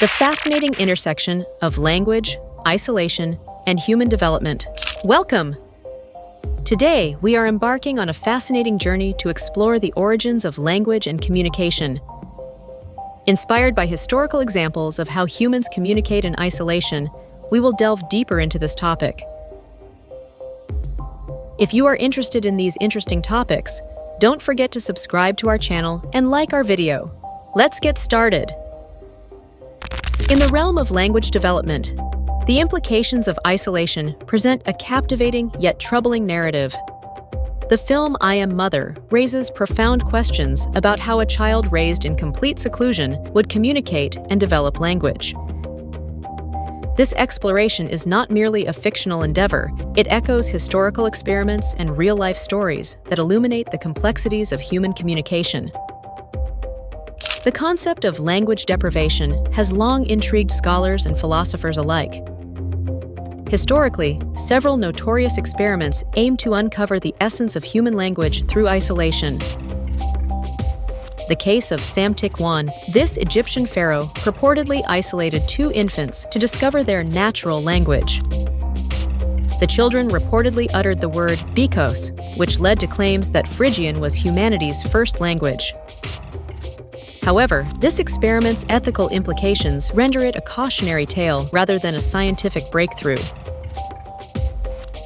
The fascinating intersection of language, isolation, and human development. Welcome! Today, we are embarking on a fascinating journey to explore the origins of language and communication. Inspired by historical examples of how humans communicate in isolation, we will delve deeper into this topic. If you are interested in these interesting topics, don't forget to subscribe to our channel and like our video. Let's get started. In the realm of language development, the implications of isolation present a captivating yet troubling narrative. The film I Am Mother raises profound questions about how a child raised in complete seclusion would communicate and develop language. This exploration is not merely a fictional endeavor, it echoes historical experiments and real-life stories that illuminate the complexities of human communication. The concept of language deprivation has long intrigued scholars and philosophers alike. Historically, several notorious experiments aim to uncover the essence of human language through isolation. The case of Psamtik-1, this Egyptian pharaoh purportedly isolated two infants to discover their natural language. The children reportedly uttered the word Bikos, which led to claims that Phrygian was humanity's first language. However, this experiment's ethical implications render it a cautionary tale rather than a scientific breakthrough.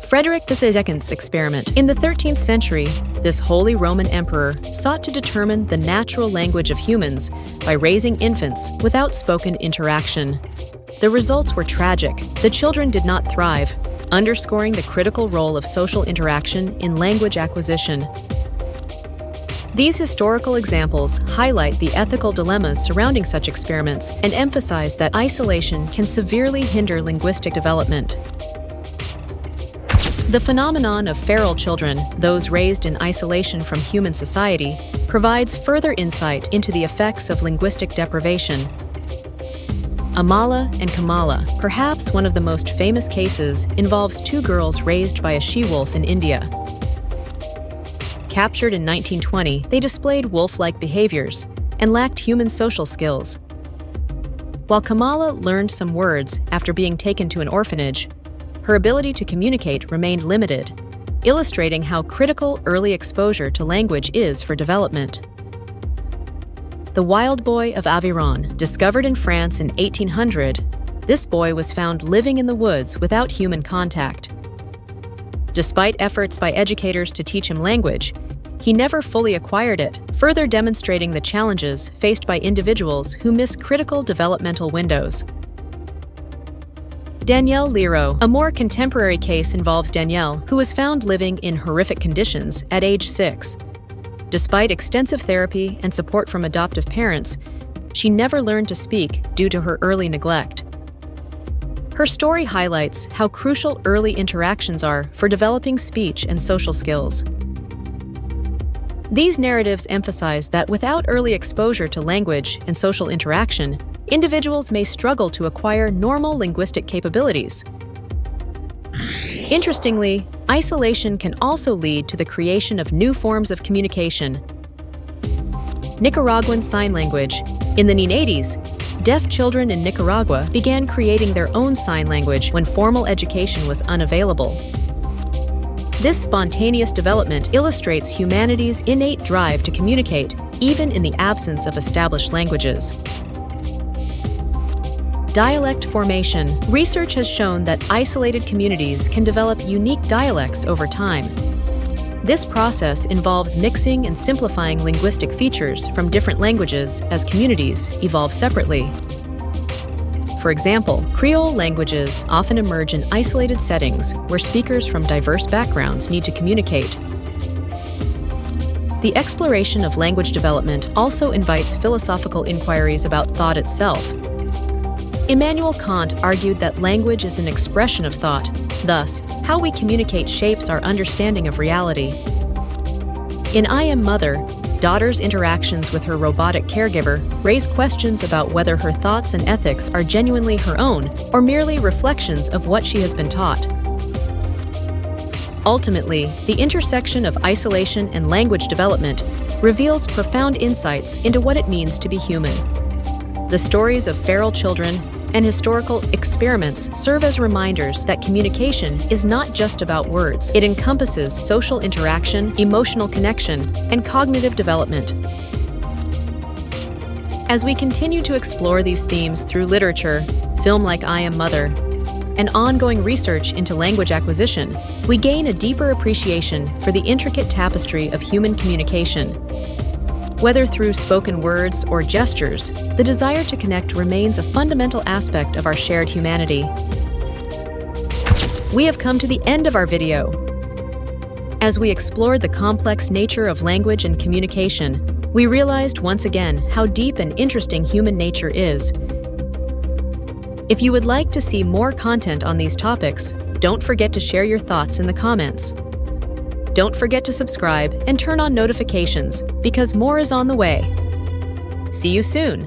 Frederick II's experiment. In the 13th century, this Holy Roman Emperor sought to determine the natural language of humans by raising infants without spoken interaction. The results were tragic. The children did not thrive, underscoring the critical role of social interaction in language acquisition. These historical examples highlight the ethical dilemmas surrounding such experiments and emphasize that isolation can severely hinder linguistic development. The phenomenon of feral children, those raised in isolation from human society, provides further insight into the effects of linguistic deprivation. Amala and Kamala, perhaps one of the most famous cases, involves two girls raised by a she-wolf in India. Captured in 1920, they displayed wolf-like behaviors and lacked human social skills. While Kamala learned some words after being taken to an orphanage, her ability to communicate remained limited, illustrating how critical early exposure to language is for development. The wild boy of Aveyron, discovered in France in 1800, this boy was found living in the woods without human contact. Despite efforts by educators to teach him language, he never fully acquired it, further demonstrating the challenges faced by individuals who miss critical developmental windows. Danielle Leroux. A more contemporary case involves Danielle, who was found living in horrific conditions at age 6. Despite extensive therapy and support from adoptive parents, she never learned to speak due to her early neglect. Her story highlights how crucial early interactions are for developing speech and social skills. These narratives emphasize that without early exposure to language and social interaction, individuals may struggle to acquire normal linguistic capabilities. Interestingly, isolation can also lead to the creation of new forms of communication. Nicaraguan Sign Language. In the 1980s, deaf children in Nicaragua began creating their own sign language when formal education was unavailable. This spontaneous development illustrates humanity's innate drive to communicate, even in the absence of established languages. Dialect formation. Research has shown that isolated communities can develop unique dialects over time. This process involves mixing and simplifying linguistic features from different languages as communities evolve separately. For example, Creole languages often emerge in isolated settings where speakers from diverse backgrounds need to communicate. The exploration of language development also invites philosophical inquiries about thought itself. Immanuel Kant argued that language is an expression of thought. Thus, how we communicate shapes our understanding of reality. In I Am Mother, daughter's interactions with her robotic caregiver raise questions about whether her thoughts and ethics are genuinely her own or merely reflections of what she has been taught. Ultimately, the intersection of isolation and language development reveals profound insights into what it means to be human. The stories of feral children and historical experiments serve as reminders that communication is not just about words. It encompasses social interaction, emotional connection, and cognitive development. As we continue to explore these themes through literature, film like I Am Mother, and ongoing research into language acquisition, we gain a deeper appreciation for the intricate tapestry of human communication. Whether through spoken words or gestures, the desire to connect remains a fundamental aspect of our shared humanity. We have come to the end of our video. As we explored the complex nature of language and communication, we realized once again how deep and interesting human nature is. If you would like to see more content on these topics, don't forget to share your thoughts in the comments. Don't forget to subscribe and turn on notifications because more is on the way. See you soon!